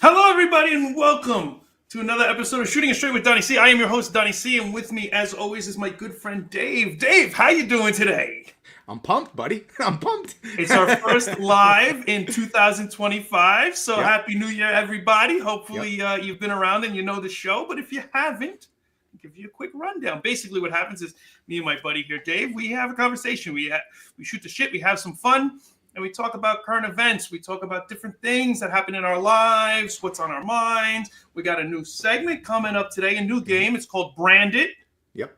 Hello, everybody, and welcome to another episode of Shooting It Straight with Donnie C. I am your host, Donnie C, and with me, as always, is my good friend Dave. Dave, how you doing today? I'm pumped, buddy. I'm pumped. It's our first live in 2025, so Yep. Happy New Year, everybody. Hopefully, Yep. You've been around and you know the show, but if you haven't, I'll give you a quick rundown. Basically, what happens is me and my buddy here, Dave, we have a conversation. We shoot the shit, we have some fun, and we talk about current events. We talk about different things that happen in our lives, what's on our minds. We got a new segment coming up today, a new game. It's called Brand It. Yep.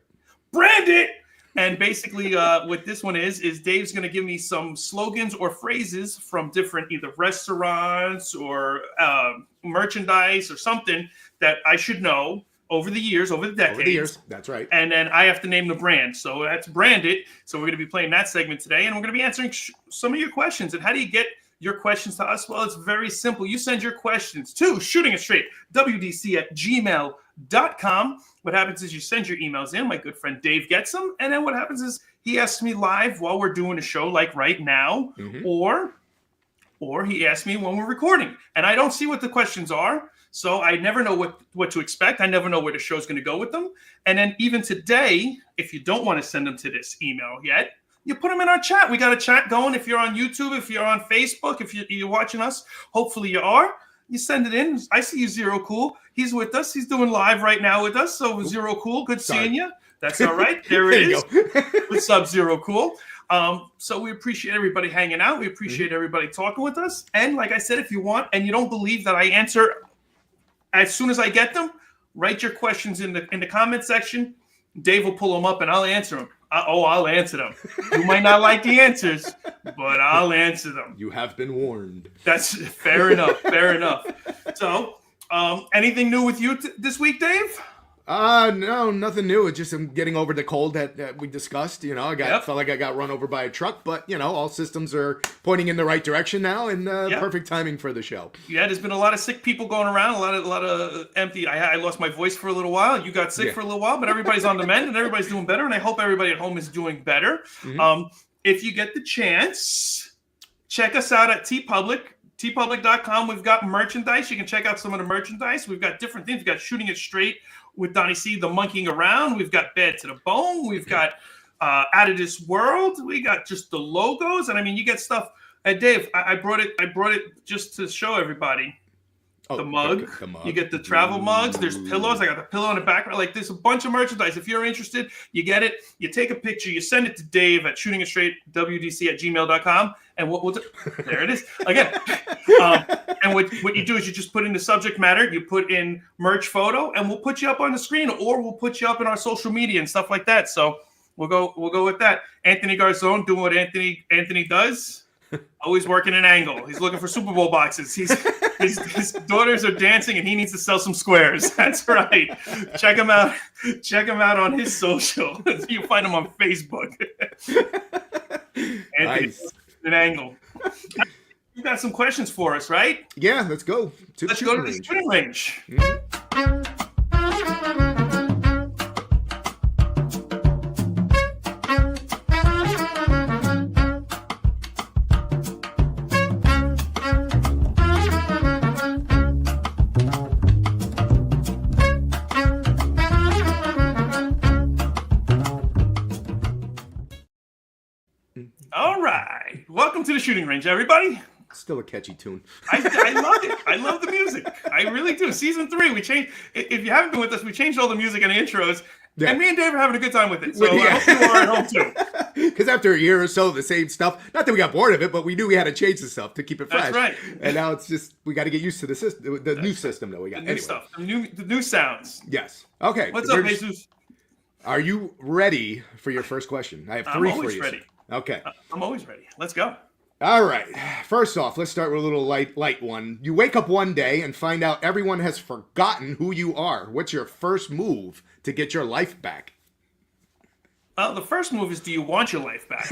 Brand It! And basically what this one is Dave's going to give me some slogans or phrases from different either restaurants or merchandise or something that I should know over the years, over the decades. Over the years, that's right. And then I have to name the brand. So that's Brand It. So we're going to be playing that segment today, and we're going to be answering some of your questions. And how do you get your questions to us? Well, it's very simple. You send your questions to shootingitstraight@wdc@gmail.com. What happens is you send your emails in. My good friend Dave gets them. And then what happens is he asks me live while we're doing a show like right now, or he asks me when we're recording. And I don't see what the questions are. So I never know what to expect. I never know where the show's going to go with them. And then even today, if you don't want to send them to this email yet, you put them in our chat. We got a chat going. If you're on YouTube, if you're on Facebook, if you're watching us, hopefully you are. You send it in. I see you, Zero Cool. He's with us. He's doing live right now with us. So Zero Cool, good seeing you. That's all right. There it is. What's up, Zero Cool? So we appreciate everybody hanging out. We appreciate everybody talking with us. And like I said, if you want and you don't believe that I answer as soon as I get them, write your questions in the comment section. Dave will pull them up and I'll answer them. I'll answer them. You might not like the answers, but I'll answer them. You have been warned. That's fair enough. Fair enough. So, anything new with you this week, Dave? No, nothing new. It's just I'm getting over the cold that we discussed. You know, felt like I got run over by a truck, but you know, all systems are pointing in the right direction now, and perfect timing for the show. Yeah, there's been a lot of sick people going around, a lot of empty. I lost my voice for a little while. You got sick for a little while, but everybody's on the mend and everybody's doing better. And I hope everybody at home is doing better. Mm-hmm. If you get the chance, check us out at TeePublic. TeePublic.com. We've got merchandise. You can check out some of the merchandise. We've got different things. We've got Shooting It Straight with Donnie C, the monkeying around. We've got Bad to the Bone. We've got Out of This World. We got just the logos. And I mean, you get stuff. Dave, I brought it just to show everybody. The mug. You get the travel mugs. There's pillows. I got the pillow in the background. Like, there's a bunch of merchandise. If you're interested, you get it. You take a picture. You send it to Dave at shootingitstraightwdc@gmail.com. And we'll do, there it is. Again. And what you do is you just put in the subject matter. You put in merch photo, and we'll put you up on the screen, or we'll put you up in our social media and stuff like that. So we'll go with that. Anthony Garzone doing what Anthony does. Always working an angle. He's looking for Super Bowl boxes. His daughters are dancing, and he needs to sell some squares. That's right. Check him out. Check him out on his social. You'll find him on Facebook. Anthony, nice. An angle. You got some questions for us, right? Yeah, let's go. Let's go to the shooting range. Mm-hmm. All right. Welcome to the shooting range, everybody. Still a catchy tune. I love it. I love the music. I really do. Season 3, we changed. If you haven't been with us, we changed all the music and the intros. Yeah. And me and Dave are having a good time with it. So I hope you are at home too. Because after a year or so, the same stuff. Not that we got bored of it, but we knew we had to change the stuff to keep it fresh. That's right. And now it's just we got to get used to the system, the new system that we got. The new stuff, the new sounds. Yes. Okay. What's up, Jesus? Are you ready for your first question? I have 3 for you. I'm always ready. Okay. I'm always ready. Let's go. All right. First off, let's start with a little light one. You wake up one day and find out everyone has forgotten who you are. What's your first move to get your life back? The first move is, do you want your life back?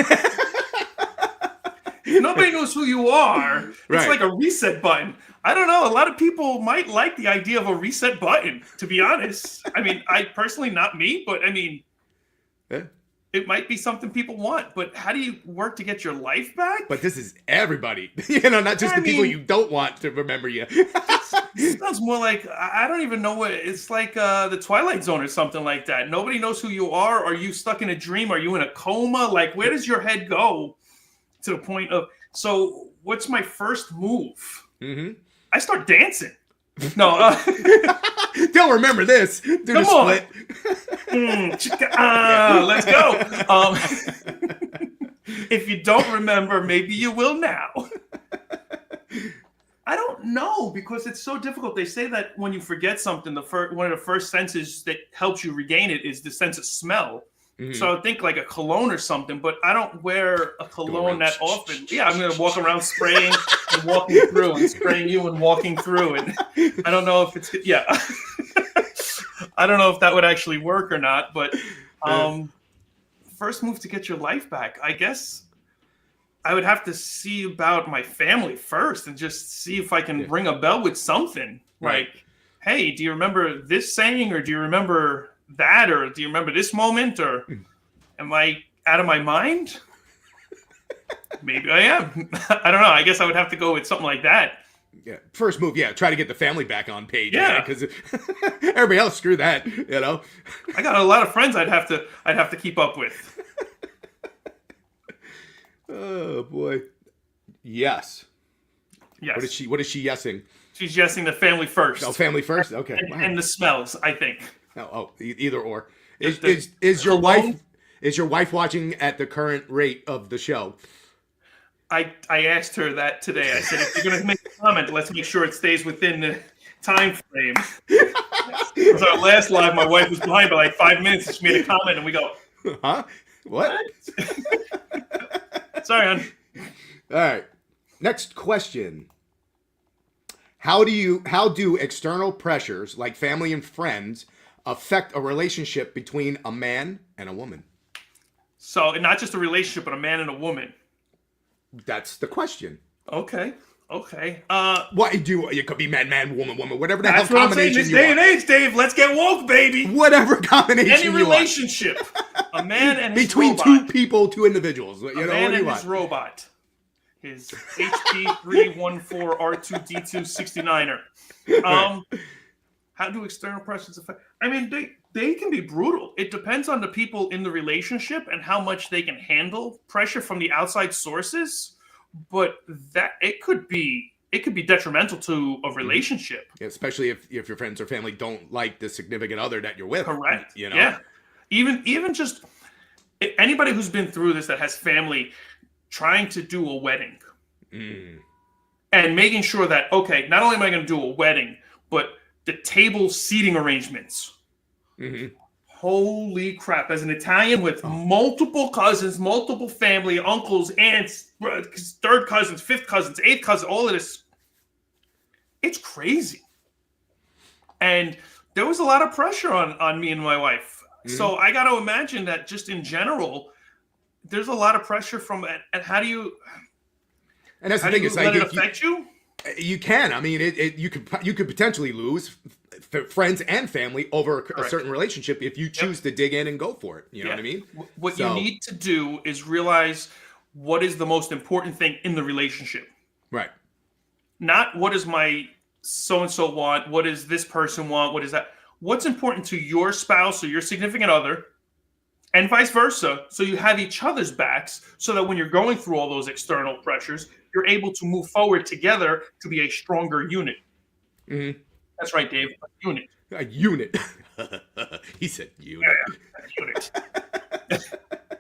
If nobody knows who you are, it's like a reset button. I don't know. A lot of people might like the idea of a reset button, to be honest. I mean, I personally, not me, but I mean, it might be something people want. But how do you work to get your life back? But this is everybody, not just people you don't want to remember you. It sounds more like, I don't even know what, it's like the Twilight Zone or something like that. Nobody knows who you are. Are you stuck in a dream? Are you in a coma? Like, where does your head go to the point of, so what's my first move? Mm-hmm. I start dancing. No. Don't remember this. Do Come on. Let's go. If you don't remember, maybe you will now. I don't know, because it's so difficult. They say that when you forget something, one of the first senses that helps you regain it is the sense of smell. Mm-hmm. So I think like a cologne or something, but I don't wear a cologne that often. Yeah, I'm going to walk around spraying and walking through and spraying you and walking through. And I don't know if it's, I don't know if that would actually work or not, but first move to get your life back, I guess I would have to see about my family first and just see if I can ring a bell with something. Right. Like, hey, do you remember this saying, or do you remember that, or do you remember this moment, or am I out of my mind? Maybe I am. I don't know. I guess I would have to go with something like that. Yeah, first move. Yeah, try to get the family back on page. Yeah, because everybody else, screw that. I got a lot of friends I'd have to keep up with. Oh boy. Yes. Yes. What is she yesing? She's yesing the family first. Oh, family first. Okay. And the smells, I think. Either or. Is your wife watching at the current rate of the show? I asked her that today. I said, if you're going to make a comment, let's make sure it stays within the time frame. It was our last live. My wife was behind by like 5 minutes, and she made a comment, and we go, huh? What? Sorry, hon. All right. Next question. How do external pressures like family and friends affect a relationship between a man and a woman? So, not just a relationship, but a man and a woman. That's the question. Okay. What it could be man, woman, whatever the hell that's what I'm saying. combination This day you and want. age, Dave. Let's get woke, baby. Whatever combination Any you want. relationship, a man and his Between robot. two people, two individuals. You A know man what do you and want? his robot. His HP314R2D2 69er. How do external pressures affect? I mean, they can be brutal. It depends on the people in the relationship and how much they can handle pressure from the outside sources. But that it could be detrimental to a relationship. Yeah, especially if your friends or family don't like the significant other that you're with. Correct. You know? Yeah. Even just anybody who's been through this that has family trying to do a wedding and making sure that, okay, not only am I going to do a wedding, but the table seating arrangements. Mm-hmm. Holy crap. As an Italian with multiple cousins, multiple family, uncles, aunts, third cousins, fifth cousins, eighth cousins, all of this. It's crazy. And there was a lot of pressure on me and my wife. Mm-hmm. So I got to imagine that just in general, there's a lot of pressure from it. And how do you... And that's the thing. It's let like it affect you? You can. I mean, you could potentially lose friends and family over a certain relationship if you choose to dig in and go for it. You know what I mean? What you need to do is realize what is the most important thing in the relationship. Right. Not what does my so-and-so want? What does this person want? What is that? What's important to your spouse or your significant other and vice versa. So you have each other's backs so that when you're going through all those external pressures, you're able to move forward together to be a stronger unit. Mm-hmm. That's right, Dave. A unit. A unit. He said unit. Yeah,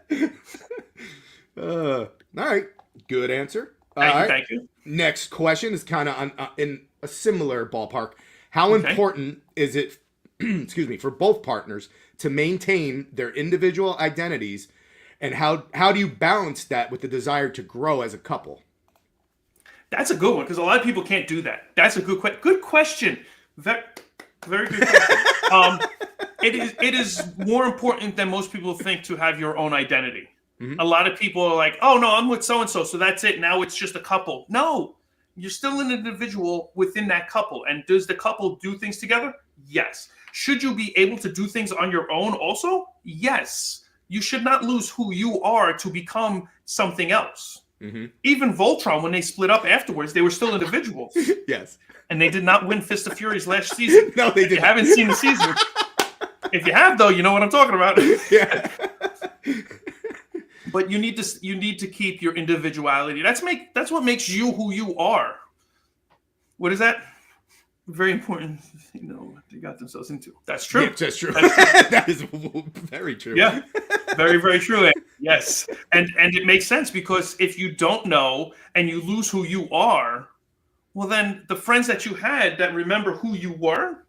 unit. All right. Good answer. Thank you. Next question is kind of in a similar ballpark. How important is it, for both partners to maintain their individual identities, and how do you balance that with the desire to grow as a couple? That's a good one because a lot of people can't do that. That's a good question. Very, very good question. It is more important than most people think to have your own identity. Mm-hmm. A lot of people are like, oh, no, I'm with so-and-so, so that's it. Now it's just a couple. No, you're still an individual within that couple. And does the couple do things together? Yes. Should you be able to do things on your own also? Yes. You should not lose who you are to become something else. Mm-hmm. Even Voltron, when they split up afterwards, they were still individuals. Yes. And they did not win Fist of Fury's last season. No, they didn't. If you haven't seen the season. If you have, though, you know what I'm talking about. Yeah. But you need to keep your individuality. That's what makes you who you are. What is that? Very important. They got themselves into. That's true. Yes, that's true. That is very true. Yeah. Very, very true. Yes. And it makes sense because if you don't know and you lose who you are, well, then the friends that you had that remember who you were,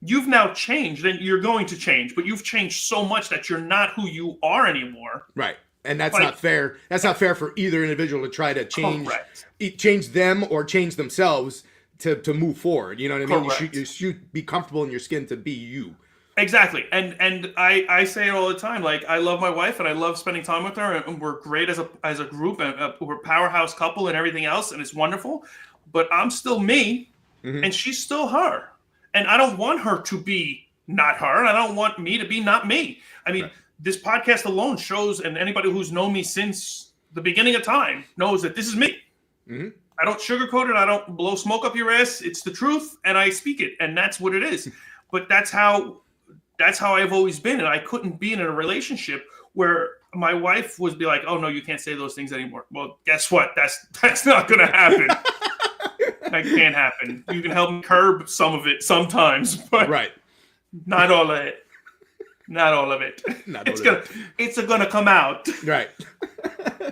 you've now changed and you're going to change, but you've changed so much that you're not who you are anymore. Right. And that's not fair. That's not fair for either individual to try to change them or change themselves to move forward. You know what I mean? You should be comfortable in your skin to be you. Exactly. And I say it all the time. Like, I love my wife and I love spending time with her, and we're great as a group, and we're a powerhouse couple and everything else, and it's wonderful. But I'm still me, and she's still her. And I don't want her to be not her, and I don't want me to be not me. I mean, this podcast alone shows, and anybody who's known me since the beginning of time knows that this is me. Mm-hmm. I don't sugarcoat it. I don't blow smoke up your ass. It's the truth, and I speak it, and that's what it is. But that's how I've always been, and I couldn't be in a relationship where my wife would be like, "Oh no, you can't say those things anymore." Well, guess what? That's not going to happen. That can't happen. You can help me curb some of it sometimes, but not all of it. Not all of it. It's gonna come out. Right.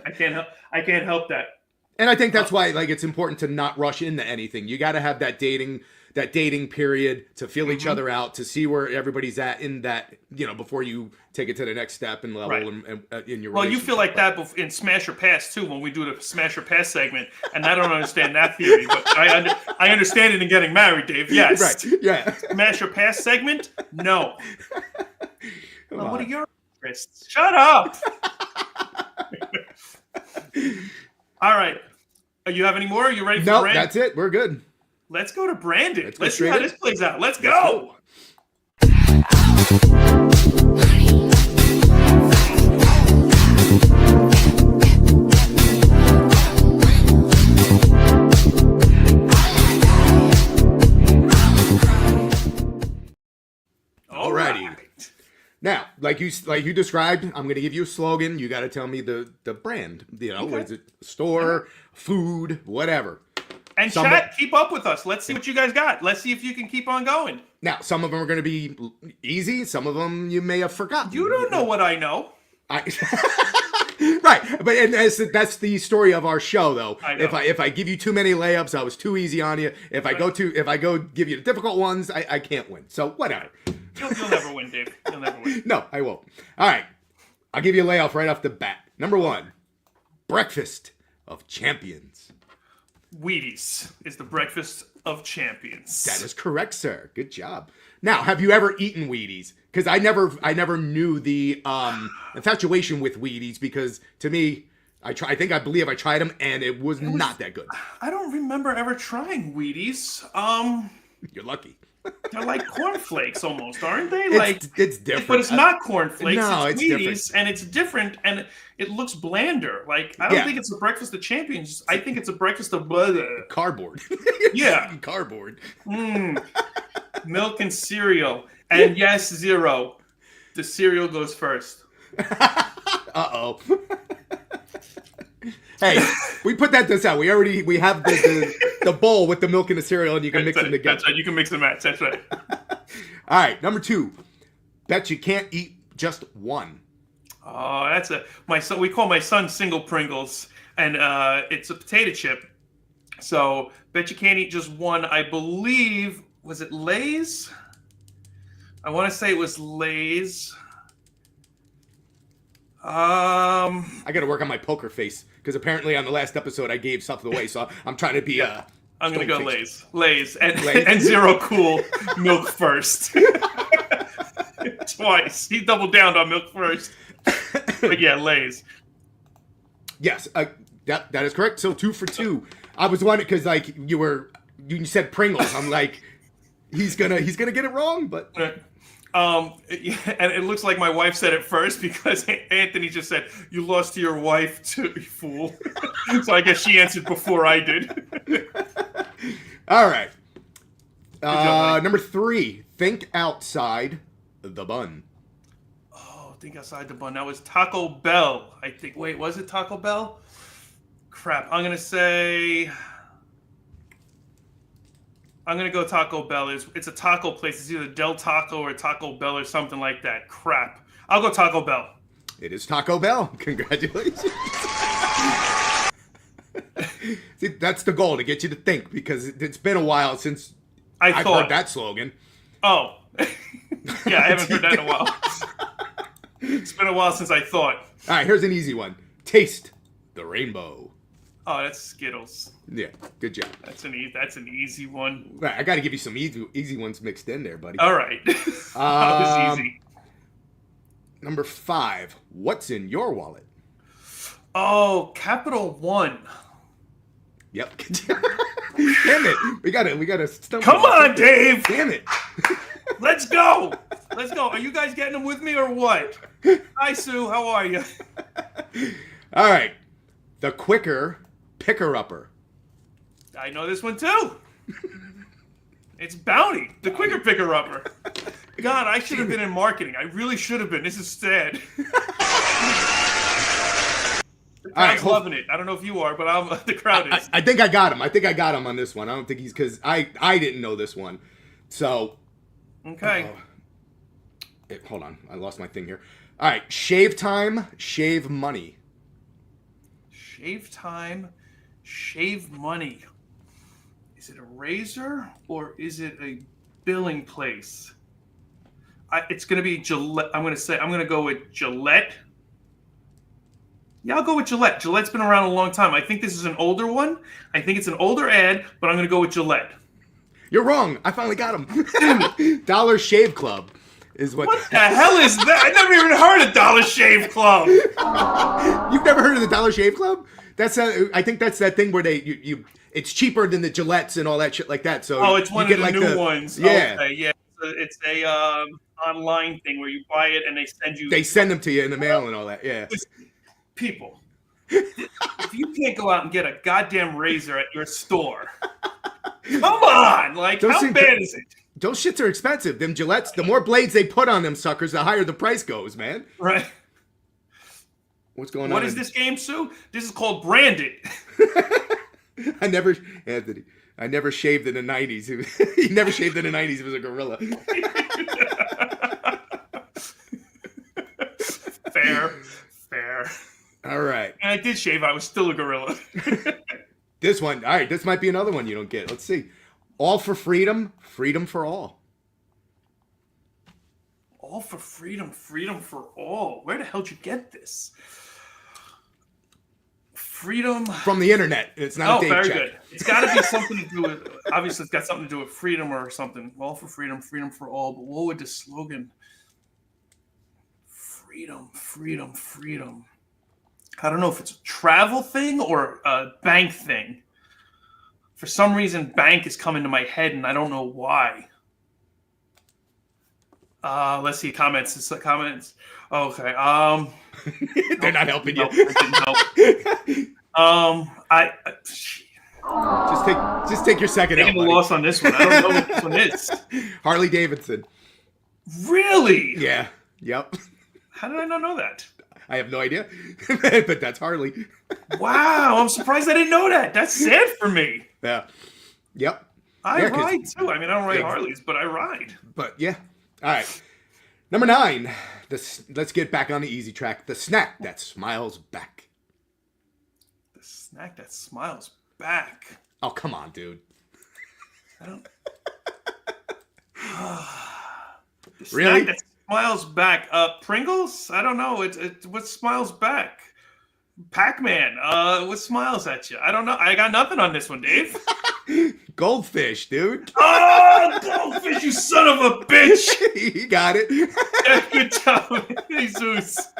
I can't help that. And I think that's why, like, it's important to not rush into anything. You got to have that dating that dating period to feel each other out, to see where everybody's at in that, before you take it to the next step and level Right. in your Well, you feel like that in Smash or Pass too when we do the Smash or Pass segment, and I don't understand that theory, but I understand it in Getting Married, Dave. Yes. Right. Yeah. Smash or Pass segment? No. Well, what are your interests? Shut up. All right. You have any more? Are you ready for Brandon? No, that's it. We're good. Let's go to Brandon. Let's see how this plays out. Let's go. Go. Alrighty. Now, like you described, I'm going to give you a slogan. You got to tell me the brand. What is it? Store, food, whatever. And chat, keep up with us. Let's see what you guys got. Let's see if you can keep on going. Now, some of them are going to be easy. Some of them you may have forgotten. You don't know what I know. Right, but that's the story of our show, though. I know. If I give you too many layups, I was too easy on you. If I go give you the difficult ones, I can't win. So whatever. You'll never win, Dave. You'll never win. No, I won't. All right, I'll give you a layoff right off the bat. Number 1, breakfast of champions. Wheaties is the breakfast of champions. That is correct, sir. Good job. Now, have you ever eaten Wheaties? Because I never knew the infatuation with Wheaties, because to me, I believe I tried them and it was not that good. I don't remember ever trying Wheaties. You're lucky. They're like cornflakes almost, aren't they? It's different. But it's not cornflakes. No, it's Wheaties, different. And it's different, and it looks blander. Like, I don't think it's a breakfast of champions. I think it's a breakfast of cardboard. Yeah. Cardboard. Milk and cereal. And yes, zero. The cereal goes first. Uh-oh. Hey, we put this out. We have the bowl with the milk and the cereal, and you can mix them together. That's right. You can mix and match. That's right. All right, number 2. Bet you can't eat just one. Oh, that's my son. We call my son Single Pringles, and it's a potato chip. So bet you can't eat just one. I believe, was it Lay's? I want to say it was Lay's. I got to work on my poker face, because apparently on the last episode I gave something away, so I'm trying to be. I'm gonna go Lay's, and Zero Cool milk first. Twice. He doubled down on milk first. But yeah, Lay's. Yes, that is correct. So 2 for 2. I was wondering, because like you said Pringles. I'm like, he's gonna get it wrong, but. And it looks like my wife said it first, because Anthony just said, "You lost to your wife too, you fool." So I guess she answered before I did. All right. Number 3, think outside the bun. Oh, think outside the bun. That was Taco Bell, I think. Wait, was it Taco Bell? Crap. I'm going to go Taco Bell. It's a taco place. It's either Del Taco or Taco Bell or something like that. Crap. I'll go Taco Bell. It is Taco Bell. Congratulations. See, that's the goal, to get you to think, because it's been a while since I've heard that slogan. Oh. Yeah, I haven't heard that in a while. It's been a while since I thought. All right, here's an easy one. Taste the rainbow. Oh, that's Skittles. Yeah, good job. That's an easy one. Right, I got to give you some easy ones mixed in there, buddy. All right. That was easy. Number 5. What's in your wallet? Oh, Capital One. Yep. Damn it. We gotta stumble. Come on, Dave. Damn it. Let's go. Are you guys getting them with me or what? Hi, Sue. How are you? All right. The quicker picker-upper. I know this one too. It's Bounty, the quicker picker-upper. God, I should have been in marketing. I really should have been. This is sad. The crowd's loving it. I don't know if you are, but the crowd is. I think I got him. I think I got him on this one. I don't think he's, because I didn't know this one. So. Okay. Hold on. I lost my thing here. All right. Shave time, shave money. Shave time, shave money. Is it a razor or is it a billing place? It's going to be Gillette. I'm going to go with Gillette. Yeah, I'll go with Gillette. Gillette's been around a long time. I think this is an older one. I think it's an older ad, but I'm going to go with Gillette. You're wrong. I finally got him. Dollar Shave Club is what. What the hell is that? I never even heard of Dollar Shave Club. You've never heard of the Dollar Shave Club? I think that's that thing where it's cheaper than the Gillettes and all that shit like that. So it's one of the new ones. Yeah, okay, yeah. It's a online thing where you buy it and they send you. They send them to you in the mail and all that. Yeah. People, if you can't go out and get a goddamn razor at your store, come on! Like, how bad is it? Those shits are expensive. Them Gillettes, the more blades they put on them suckers, the higher the price goes, man. Right. What's going on? What is this game, Sue? This is called Branded. I never shaved in the 90s. He never shaved in the 90s. He was a gorilla. Fair. All right. And I did shave. I was still a gorilla. This one. All right. This might be another one you don't get. Let's see. All for freedom. Freedom for all. All for freedom. Freedom for all. Where the hell did you get this? Freedom. From the internet. It's not a date very check. Good. It's got to be something to do with, obviously it's got something to do with freedom or something. All for freedom. Freedom for all. But what would the slogan? Freedom. I don't know if it's a travel thing or a bank thing. For some reason, bank is coming to my head, and I don't know why. Let's see comments. Okay. They're not helping you. Nope, it didn't help. Just take your second out. I'm a loss on this one. I don't know what this one is. Harley Davidson. Really? Yeah. Yep. How did I not know that? I have no idea, but that's Harley. Wow, I'm surprised I didn't know that. That's sad for me. Yeah. Yep. I ride too. I mean, I don't ride Harleys, but I ride. But yeah. All right. Number 9. Let's get back on the easy track. The snack that smiles back. The snack that smiles back. Oh, come on, dude. I don't. The Really? Snack that smiles back. Pringles? I don't know. It what smiles back? Pac-Man. What smiles at you? I don't know. I got nothing on this one, Dave. Goldfish, dude. Oh, goldfish, you son of a bitch. You got it. Good job, Jesus.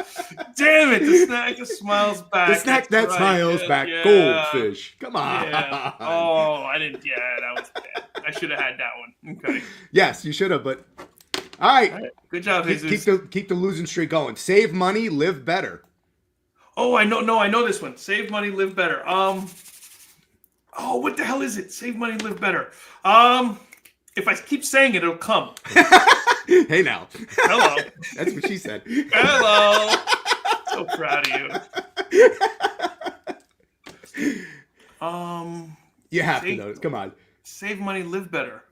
Damn it. The snack that smiles back. The snack that smiles back. Yeah. Goldfish. Come on. Yeah. Oh, I didn't. Yeah, that was bad. I should have had that one. Okay. Yes, you should have, but all right. Good job, Jesus. Keep the losing streak going. Save money, live better. Oh, I know. No, I know this one. Save money, live better. Oh, what the hell is it? Save money, live better. If I keep saying it, it'll come. Hey now. Hello. That's what she said. Hello. So proud of you. You have to know this. Come on. Save money, live better.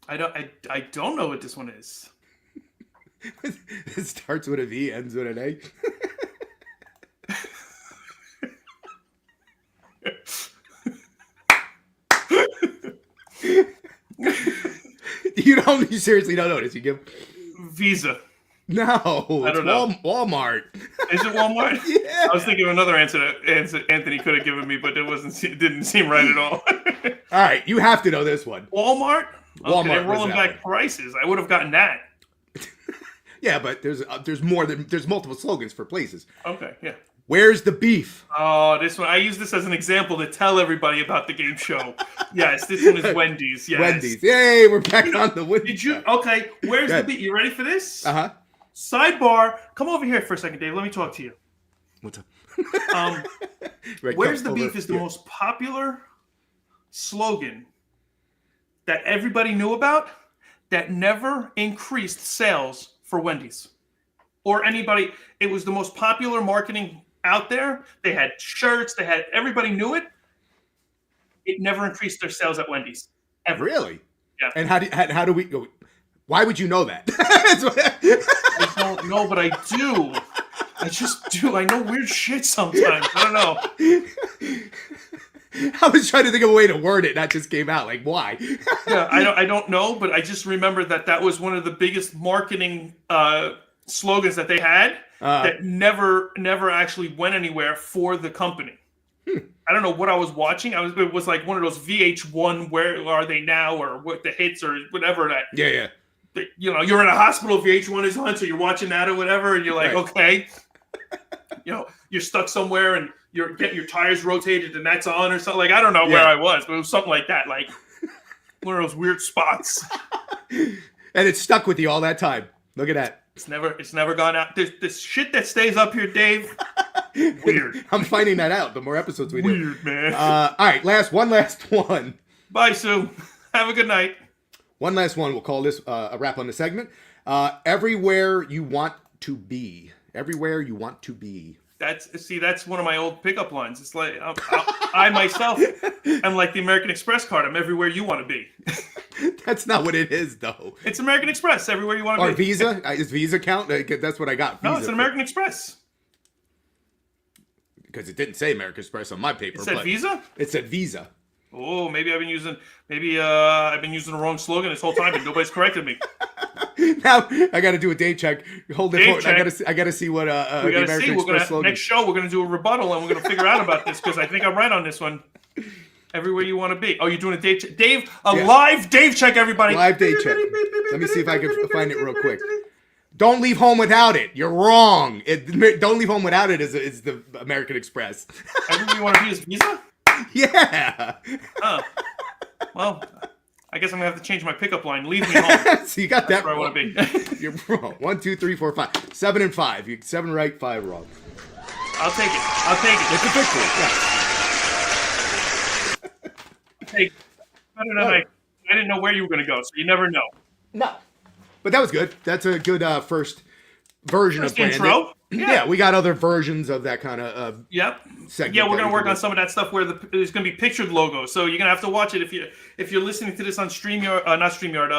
I don't know what this one is. It starts with a V, ends with an A. You seriously don't know this. You give Visa. No, it's Walmart. Is it Walmart? Yeah. I was thinking of another answer that Anthony could have given me, but it didn't seem right at all. All right, you have to know this one. Walmart. Walmart. Okay, they're rolling back prices. I would have gotten that. Yeah, but there's multiple slogans for places. Okay, yeah. Where's the beef? Oh, this one. I use this as an example to tell everybody about the game show. Yes, this one is Wendy's. Yes. Wendy's. Yay, we're back on the Wendy's. Did you? Okay, where's the beef? You ready for this? Uh-huh. Sidebar. Come over here for a second, Dave. Let me talk to you. What's up? Right, where's the beef is the most popular slogan that everybody knew about that never increased sales for Wendy's or anybody. It was the most popular marketing out there. They had shirts. Everybody knew it. It never increased their sales at Wendy's ever. Really? Yeah. And how do we go? Why would you know that? I don't know, but I do. I just do. I know weird shit sometimes. I don't know. I was trying to think of a way to word it, and that just came out. Like, why? Yeah, I don't know, but I just remember that was one of the biggest marketing slogans that they had that never actually went anywhere for the company. I don't know what I was watching. It was like one of those VH1 Where Are They Now or What the Hits or whatever that. Yeah. You know, you're in a hospital, VH1 is on, so you're watching that or whatever, and you're like, okay. You know, you're stuck somewhere and you're getting your tires rotated and that's on or something. Like, I don't know where I was, but it was something like that. Like one of those weird spots. And it stuck with you all that time. Look at that. It's never gone out. This shit that stays up here, Dave. Weird. I'm finding that out the more episodes we do. Weird, man. All right, one last one. Bye, Sue. Have a good night. One last one. We'll call this a wrap on the segment. Everywhere you want to be. Everywhere you want to be. That's one of my old pickup lines. It's like I myself am like the American Express card. I'm everywhere you want to be. That's not what it is, though. It's American Express. Everywhere you want to be. Or Visa? Is Visa count? That's what I got. Visa. No, it's an American Express. Because it didn't say American Express on my paper. It said Visa? It said Visa. Oh, maybe I've been using the wrong slogan this whole time, and nobody's corrected me. Now I got to do a date check. Hold it. Date check. I got to see what the American Express slogan. Next show we're gonna do a rebuttal, and we're gonna figure out about this because I think I'm right on this one. Everywhere you want to be. Oh, you're doing a date check, Dave? Live Dave check, everybody. Live date check. Let me see if I can find it real quick. Don't leave home without it. You're wrong. Don't leave home without it is the American Express. Everywhere you want to be is Visa? Yeah. Oh. Well, I guess I'm going to have to change my pickup line. Leave me home. So you got That's that where wrong. I want to be. You're wrong. 1, 2, 3, 4, 5. 7 and 5. You 7 right, 5 wrong. I'll take it. It's a victory. Hey, I didn't know where you were going to go, so you never know. No. But that was good. That's a good first version of branding. Intro. Yeah, we got other versions of that kind of segment. Yeah, we're gonna work on some of that stuff where there's gonna be pictured logos. So you're gonna have to watch it if you're listening to this on StreamYard, not StreamYard.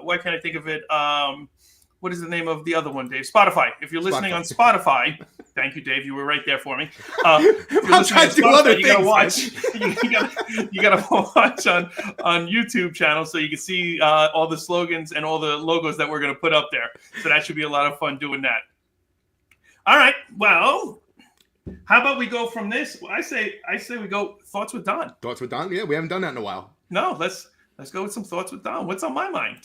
Why can't I think of it? What is the name of the other one, Dave? Spotify. If you're listening on Spotify, thank you, Dave. You were right there for me. I'm trying to do other things. You gotta watch. you gotta watch on YouTube channel so you can see all the slogans and all the logos that we're gonna put up there. So that should be a lot of fun doing that. All right. Well, how about we go from this? I say we go thoughts with Don. Thoughts with Don? Yeah, we haven't done that in a while. No, let's go with some thoughts with Don. What's on my mind?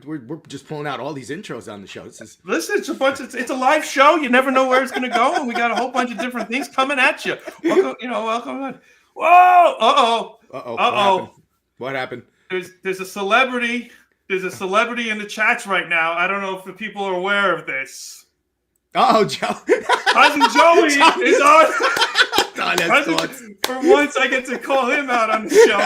We're just pulling out all these intros on the show. Listen, it's a live show. You never know where it's going to go, and we got a whole bunch of different things coming at you. Welcome on. Whoa! Uh-oh! What happened? There's a celebrity. There's a celebrity in the chats right now. I don't know if the people are aware of this. Uh-oh, Joe. Cousin Joey is on. For once, I get to call him out on the show.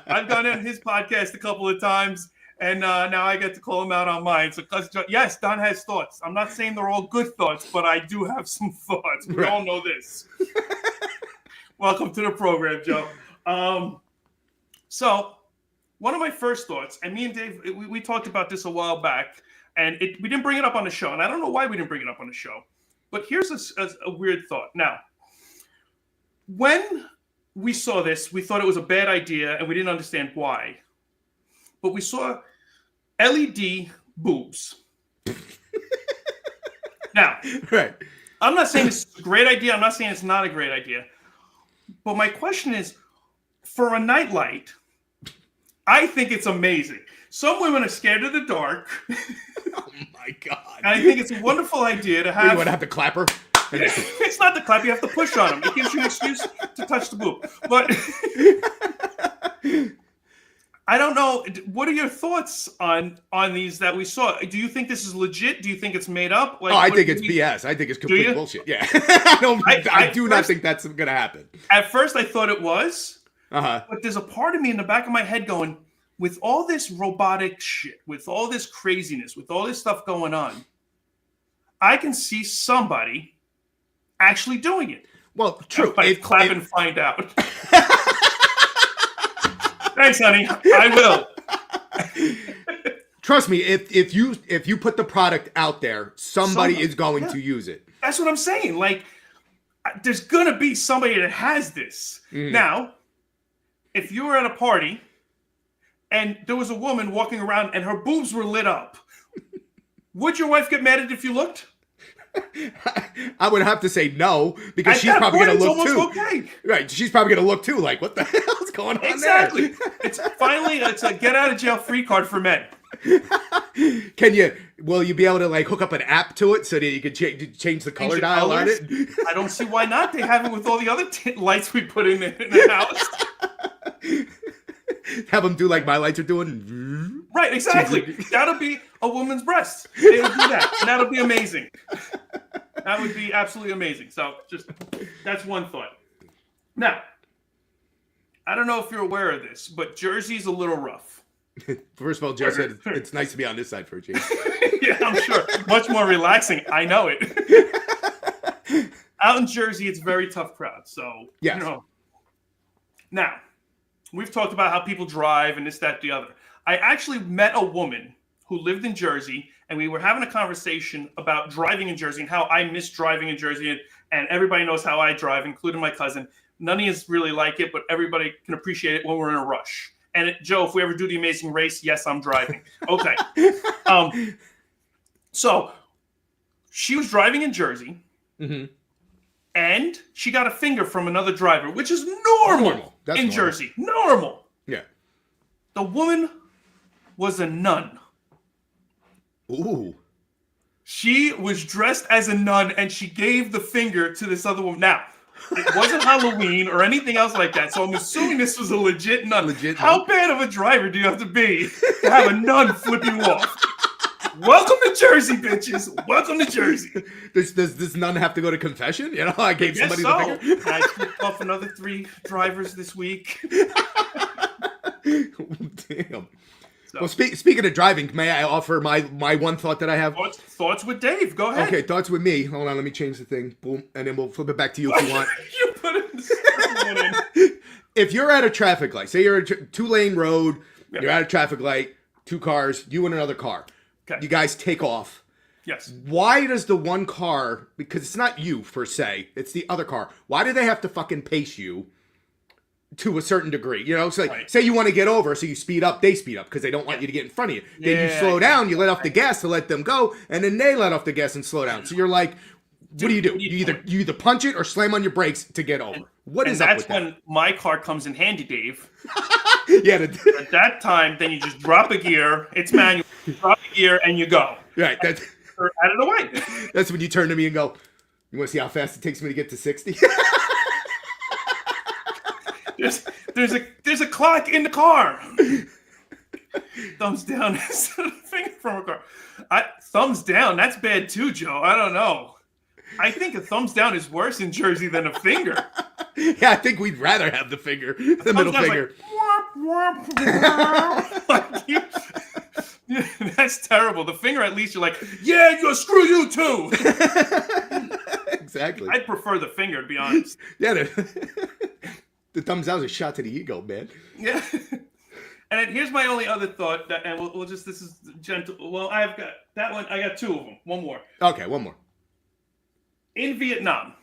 I've gone on his podcast a couple of times. And now I get to call him out on mine. So, yes, Don has thoughts. I'm not saying they're all good thoughts, but I do have some thoughts. We all know this. Welcome to the program, Joe. So, one of my first thoughts, and me and Dave, we talked about this a while back, and we didn't bring it up on the show, and I don't know why we didn't bring it up on the show. But here's a weird thought. Now, when we saw this, we thought it was a bad idea, and we didn't understand why. But we saw LED boobs. Now, right. I'm not saying it's a great idea. I'm not saying it's not a great idea. But my question is, for a nightlight, I think it's amazing. Some women are scared of the dark. Oh, my God. And I think it's a wonderful idea to have... You want to have to clap her? It's not the clap. You have to push on them. It gives you an excuse to touch the boob. But... I don't know. What are your thoughts on these that we saw? Do you think this is legit? Do you think it's made up? Like, I think it's BS. I think it's complete bullshit. Yeah. I do not think that's going to happen. At first, I thought it was. Uh-huh. But there's a part of me in the back of my head going, with all this robotic shit, with all this craziness, with all this stuff going on, I can see somebody actually doing it. Well, true. Clap and find out. Thanks, honey. I will. Trust me, if you put the product out there, somebody is going to use it. That's what I'm saying. Like, there's gonna be somebody that has this. Now, if you were at a party and there was a woman walking around and her boobs were lit up, would your wife get mad at it if you looked? I would have to say no, because she's probably going to look too. Okay. Right, she's probably going to look too. Like, what the hell's going on exactly. there? It's a get out of jail free card for men. Will you be able to like hook up an app to it so that you can change the color dial on it? I don't see why not. They have it with all the other lights we put in the house. Have them do like my lights are doing. Right, exactly. That'll be a woman's breast. They would do that, and that'll be amazing. That would be absolutely amazing. So, that's one thought. Now, I don't know if you're aware of this, but Jersey's a little rough. First of all, Joe said it's nice to be on this side for a change. Yeah, I'm sure. Much more relaxing. I know it. Out in Jersey, it's a very tough crowd. So, yes. Now, we've talked about how people drive and this, that, the other. I actually met a woman who lived in Jersey, and we were having a conversation about driving in Jersey and how I miss driving in Jersey. And everybody knows how I drive, including my cousin. None of us really like it, but everybody can appreciate it when we're in a rush. And Joe, if we ever do the Amazing Race, yes, I'm driving. Okay. So she was driving in Jersey, and she got a finger from another driver, which is normal in Jersey. Normal. Yeah. The woman was a nun. Ooh. She was dressed as a nun, and she gave the finger to this other woman. Now, it wasn't Halloween or anything else like that, so I'm assuming this was a legit nun. How bad of a driver do you have to be to have a nun flip you off? Welcome to Jersey, bitches. Welcome to Jersey. Does this nun have to go to confession? I gave somebody the finger. I flipped off another 3 drivers this week. Damn. So. Well, speaking of driving, may I offer my one thought that I have? Thoughts with Dave. Go ahead. Okay, thoughts with me. Hold on, let me change the thing. Boom, and then we'll flip it back to you if you want. You put it in. If you're at a traffic light, say you're at a 2-lane road, you're at a traffic light, 2 cars, you and another car. Okay. You guys take off. Yes. Why does the one car, because it's not you per se, it's the other car, why do they have to fucking pace you to a certain degree? So like, say you want to get over, so you speed up, they speed up because they don't want you to get in front of you. Then you slow down, you let off the gas to let them go, and then they let off the gas and slow down. So you're like, what do? You either punch it or slam on your brakes to get over. What is up with that? That's when my car comes in handy, Dave. Yeah. At that time, then you just drop a gear. It's manual. You drop a gear and you go. Right. That's out of the way. That's when you turn to me and go, "You want to see how fast it takes me to get to 60?" There's a clock in the car. Thumbs down instead of finger from a car. Thumbs down. That's bad too, Joe. I don't know. I think a thumbs down is worse in Jersey than a finger. Yeah, I think we'd rather have the finger, the middle finger. That's terrible. The finger, at least you're like, yeah, screw you too. Exactly. I'd prefer the finger, to be honest. Yeah, the thumbs down is a shot to the ego, man. Yeah. And here's my only other thought, and we'll just, this is gentle. Well, I've got that one. I got 2 of them. One more. Okay, one more. In Vietnam.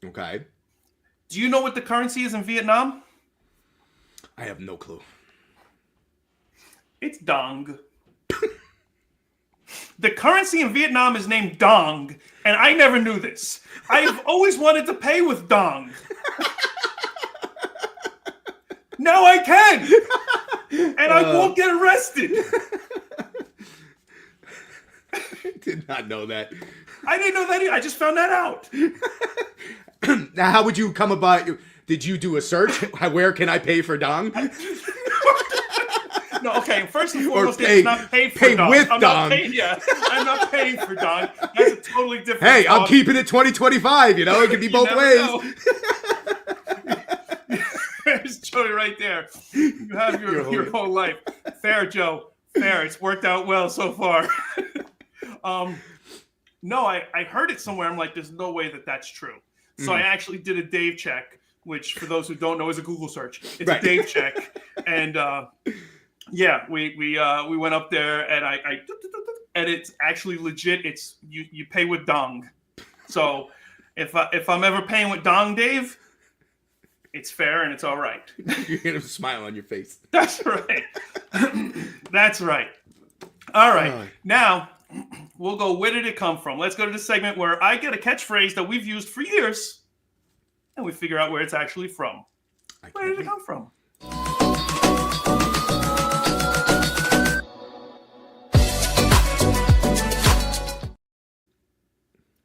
Okay. Do you know what the currency is in Vietnam? I have no clue. It's dong. The currency in Vietnam is named dong, and I never knew this. I've always wanted to pay with dong. Now I can! And I won't get arrested. I did not know that. I didn't know that either. I just found that out. Now, how would you come about? Did you do a search? Where can I pay for dong? No, okay. First and foremost, it's not pay for dong. With dong. I'm not paying for dong. That's a totally different. Hey, I'm keeping it 2025. It can be both ways. There's Joey right there. You have your whole life. Fair, Joe. Fair. It's worked out well so far. No, I heard it somewhere. I'm like, there's no way that's true. So I actually did a Dave check, which for those who don't know is a Google search. It's a Dave check. And Yeah, we went up there, and I and it's actually legit. It's you pay with dong. So if I'm ever paying with dong, Dave, it's fair and it's all right. You're gonna have a smile on your face. That's right. That's right. All right. Now we'll go. Where did it come from? Let's go to the segment where I get a catchphrase that we've used for years, and we figure out where it's actually from. Where did it come from?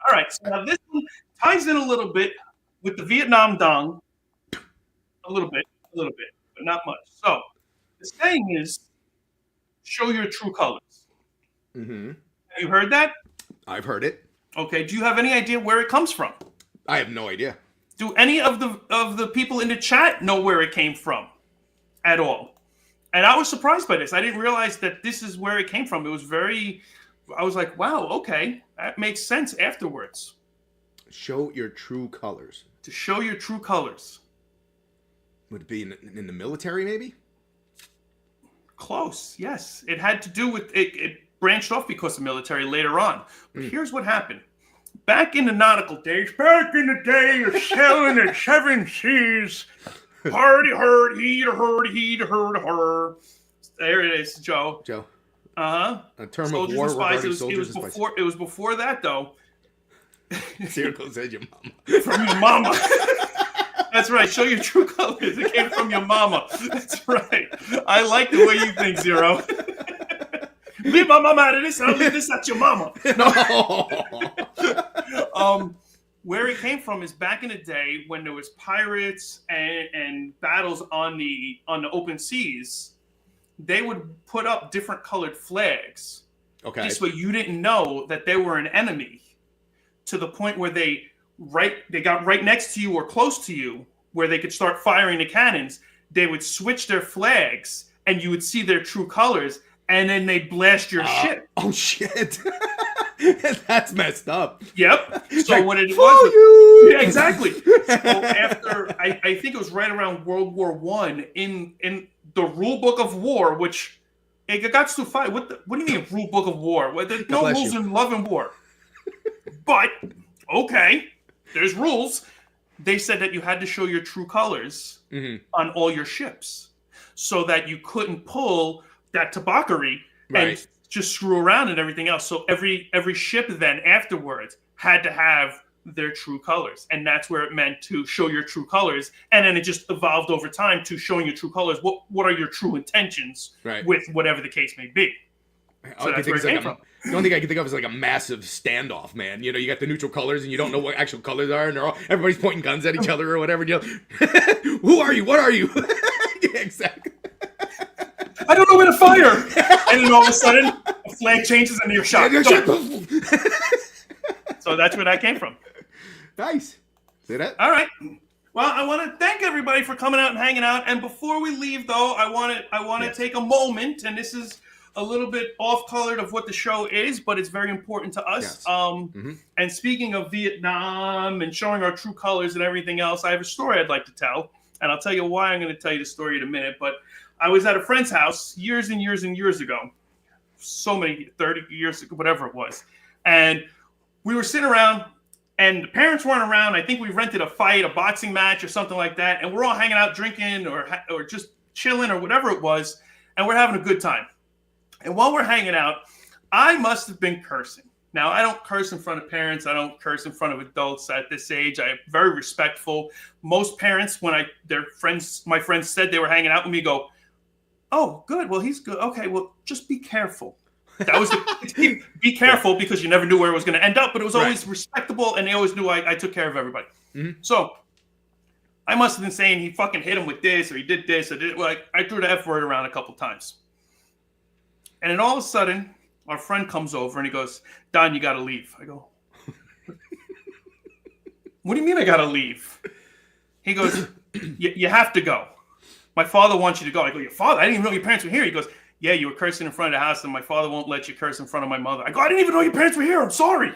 All right, so now this one ties in a little bit with the Vietnam Dong. A little bit, but not much. So the saying is, show your true colors. Mm-hmm. Have you heard that? I've heard it. Okay, do you have any idea where it comes from? I have no idea. Do any of the people in the chat know where it came from at all? And I was surprised by this. I didn't realize that this is where it came from. It was I was like, wow, okay, that makes sense afterwards. Show your true colors. To show your true colors. Would it be in the military, maybe? Close, yes. It had to do with, it branched off because of military later on. But here's what happened. Back in the nautical days, back in the day of sailing the seven seas, hardy herd, heed a herd. There it is, Joe. Uh-huh. A term soldiers of war regarding soldiers and spies. It was before that, though. Circle said your mama. From your mama. That's right. Show your true colors. It came from your mama. That's right. I like the way you think, Zero. Leave my mama out of this. I'll leave this at your mama. No. Where it came from is back in the day when there was pirates and battles on the open seas. They would put up different colored flags. Okay. This way you didn't know that they were an enemy, to the point where they got right next to you or close to you where they could start firing the cannons. They would switch their flags and you would see their true colors, and then they'd blast your ship. Oh shit. That's messed up. Yep. So like, what it was, yeah, exactly. So after I think it was right around World War I, in the rule book of war, which it got to fight. What do you mean rule book of war? Well, there's no rules in love and war. But okay, there's rules. They said that you had to show your true colors on all your ships, so that you couldn't pull that tabackery and just screw around and everything else. So every ship then afterwards had to have their true colors, and that's where it meant to show your true colors. And then it just evolved over time to showing your true colors. What are your true intentions with whatever the case may be? So that's where it came from. The only thing I can think of is like a massive standoff, man. You know, you got the neutral colors and you don't know what actual colors are, and everybody's pointing guns at each other or whatever. You know, who are you? What are you? Yeah, exactly. I don't know where to fire. And then all of a sudden, a flag changes and you're shot. So that's where that came from. Nice. See that? All right. Well, I want to thank everybody for coming out and hanging out. And before we leave, though, I want to take a moment, and this is a little bit off-colored of what the show is, but it's very important to us. Yes. And speaking of Vietnam and showing our true colors and everything else, I have a story I'd like to tell, and I'll tell you why I'm going to tell you the story in a minute. But I was at a friend's house years and years and years ago, so many, 30 years ago, whatever it was, and we were sitting around, and the parents weren't around. I think we rented a boxing match or something like that, and we're all hanging out drinking or just chilling or whatever it was, and we're having a good time. And while we're hanging out, I must have been cursing. Now, I don't curse in front of parents. I don't curse in front of adults at this age. I'm very respectful. Most parents, when my friends said they were hanging out with me, go, "Oh, good. Well, he's good. Okay, well, just be careful." That was be careful, because you never knew where it was going to end up, but it was always respectable, and they always knew I took care of everybody. So I must have been saying he fucking hit him with this, or he did this, or I threw the F word around a couple times. And then all of a sudden, our friend comes over and he goes, "Don, you got to leave." I go, "What do you mean I got to leave?" He goes, you have to go. My father wants you to go. I go, "Your father? I didn't even know your parents were here." He goes, "Yeah, you were cursing in front of the house, and my father won't let you curse in front of my mother." I go, "I didn't even know your parents were here. I'm sorry."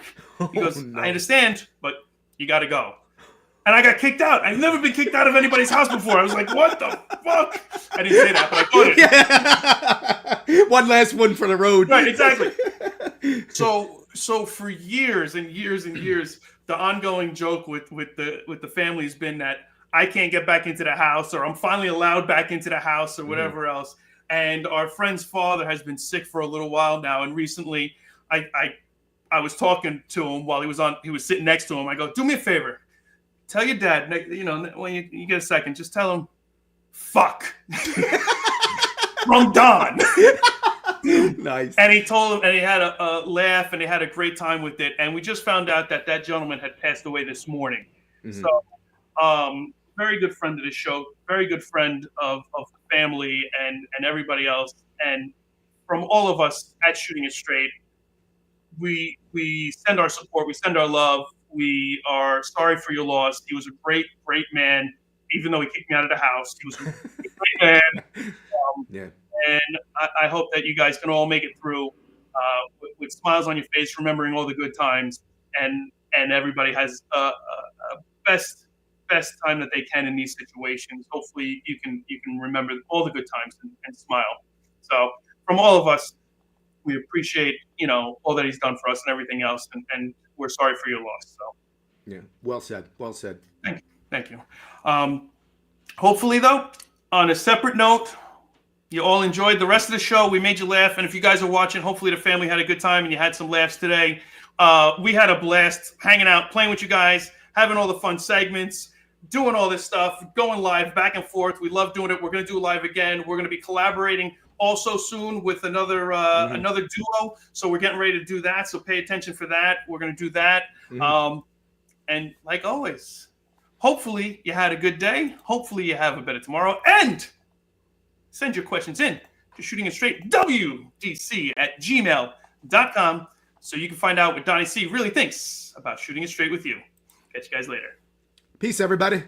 He goes, "I understand, but you got to go." And I got kicked out. I've never been kicked out of anybody's house before. I was like, what the fuck? I didn't say that, but I thought it. Yeah. One last one for the road. Right, exactly. So for years and years and years, the ongoing joke with the family has been that I can't get back into the house, or I'm finally allowed back into the house, or whatever else. And our friend's father has been sick for a little while now, and recently I was talking to him while he was sitting next to him. I go, do me a favor. Tell your dad, when you get a second, just tell him, fuck. From Don. Nice. And he told him, and he had a laugh, and he had a great time with it. And we just found out that gentleman had passed away this morning. So, very good friend of the show, very good friend of the family and everybody else. And from all of us at Shooting It Straight, we send our support, we send our love. We are sorry for your loss. He was a great, great man, even though he kicked me out of the house. He was a great man. And I hope that you guys can all make it through with smiles on your face, remembering all the good times, and everybody has a best time that they can in these situations. Hopefully, you can remember all the good times and smile. So, from all of us, we appreciate all that he's done for us and everything else, and we're sorry for your loss. So, yeah, well said. Well said. Thank you. Hopefully, though, on a separate note, you all enjoyed the rest of the show. We made you laugh, and if you guys are watching, hopefully the family had a good time and you had some laughs today. We had a blast hanging out, playing with you guys, having all the fun segments, doing all this stuff, going live back and forth. We love doing it. We're going to do it live again. We're going to be collaborating also soon with another duo. So we're getting ready to do that. So pay attention for that. We're going to do that. And like always, hopefully you had a good day. Hopefully you have a better tomorrow. And send your questions in to shootingitstraight.wdc@gmail.com so you can find out what Donnie C really thinks about shooting it straight with you. Catch you guys later. Peace, everybody.